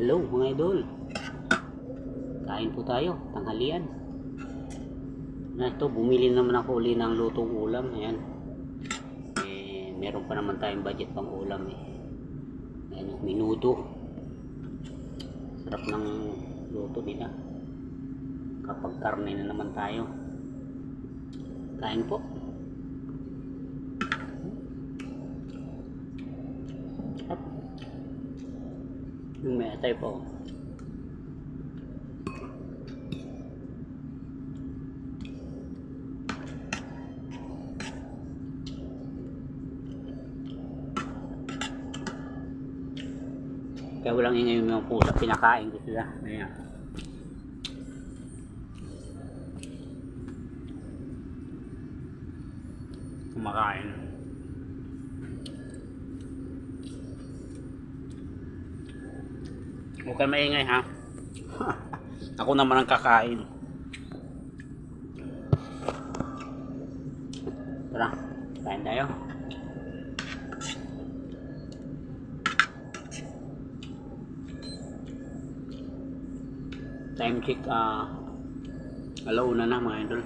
Hello mga idol. Kain po tayo, tanghalian. Na ito, bumili naman ako uli ng lutong ulam. Ayan. Meron pa naman tayong budget pang ulam eh. Ayan yung minuto. Sarap ng luto nila. Kapag karne na naman tayo. Kain po. Yung may atay po. Kaya walang ingay yung mga pusa, pinakain ko sila. Ayan. Kumakain. Huwag kayo maingay ha. Ako naman ang kakain. Tara, kain tayo. Time check, alauna na mga idol.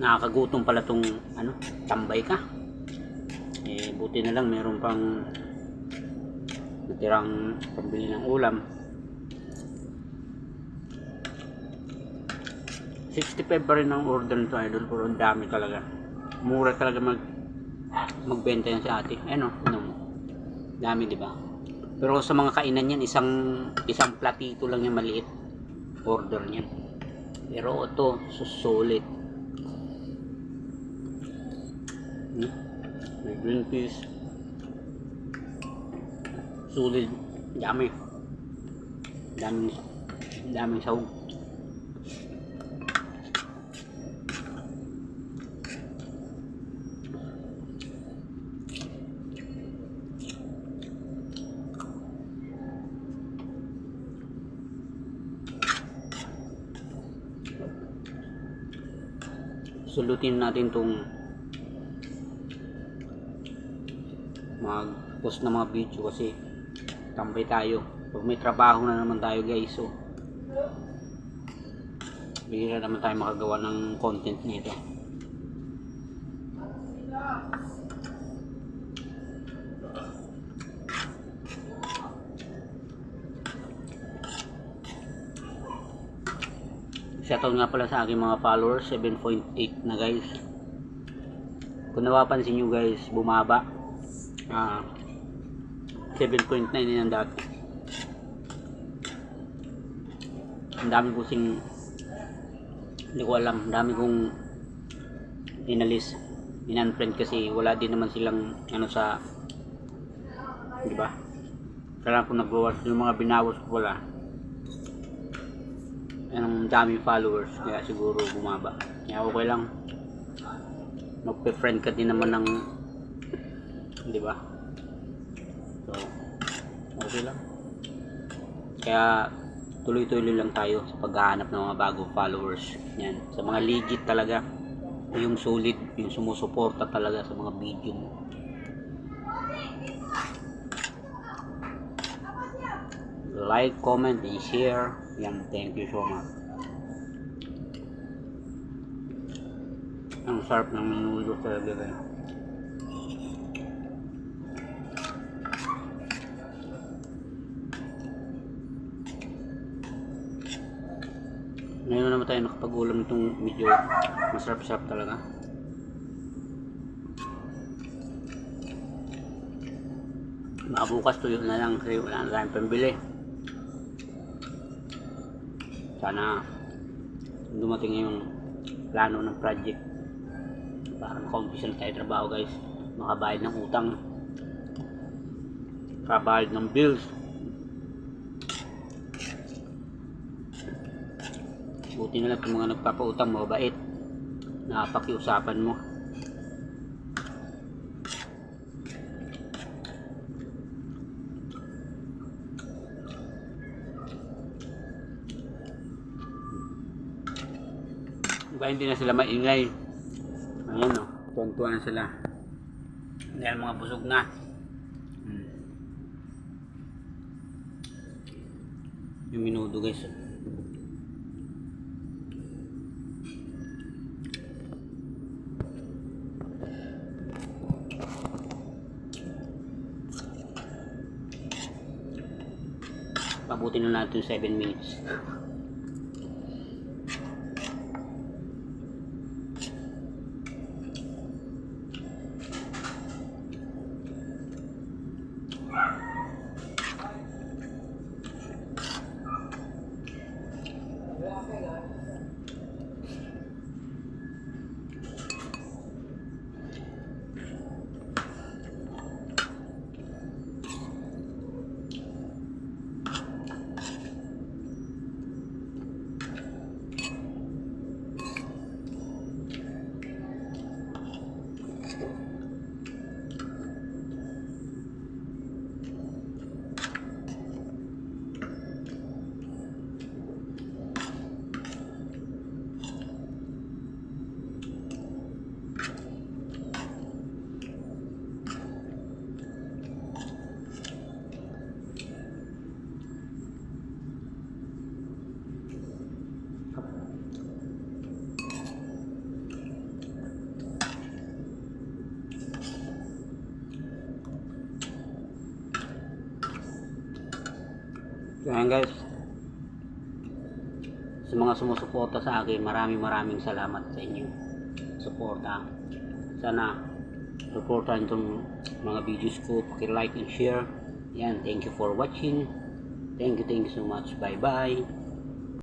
Nakakagutom pala tong tambay ka. Buti na lang meron pang natirang pambili ng ulam. 65 pa rin ang order nito idol, pero ang dami talaga. Mura talaga magbenta yan si ate. Ano mo? Dami, di ba? Pero sa mga kainan yan, isang platito lang yung maliit order niyan. Pero ito, susulit. May green peas. Sulit. Dami. Daming sahog. Sulutin natin tong mag-post na mga video kasi tambay tayo. Pag may trabaho na naman tayo guys, so bihira naman tayo makagawa ng content nito. Shoutout nga pala sa aking mga followers, 7.8 na guys. Kung napapansin nyo guys, bumaba. 7.9 yan dati. Ang dami ko hindi ko alam, ang dami kong inalis, in-unfriend kasi wala din naman silang sa, di ba? Kailangan ko nag-wash yung mga binawas ko wala. Ang daming followers, kaya siguro bumaba. Kaya okay lang, magpe-friend ka din naman ng, di ba? So okay lang. Kaya tuloy-tuloy lang tayo sa paghahanap ng mga bagong followers. Yan, sa mga legit talaga, yung solid, yung sumusuporta talaga sa mga video mo. Like, comment, and share. Yan, thank you so much. Ang sarap ng minudo talaga guys. Ngayon naman tayo nakapag-ulam itong medyo masarap-sarap talaga. Bukas tuyo na lang kasi wala na tayong pambili. Sana dumating yung plano ng project para maka-umpisa na tayo trabaho guys. Makabayad ng utang, makabayad ng bills. Buti na lang kung mga nagpapautang, mabait, napakiusapan mo. Diba hindi na sila maingay. Ayan o, tuwan-tuwa na sila. Dahil mga busog na. yung minudo guys. Pabutin na natin 7 minutes. So ayan guys, sa mga sumusuporta sa akin, maraming salamat sa inyo suporta. Sana supportan itong mga videos ko, paki-like and share. Yan, thank you for watching. Thank you so much. Bye bye.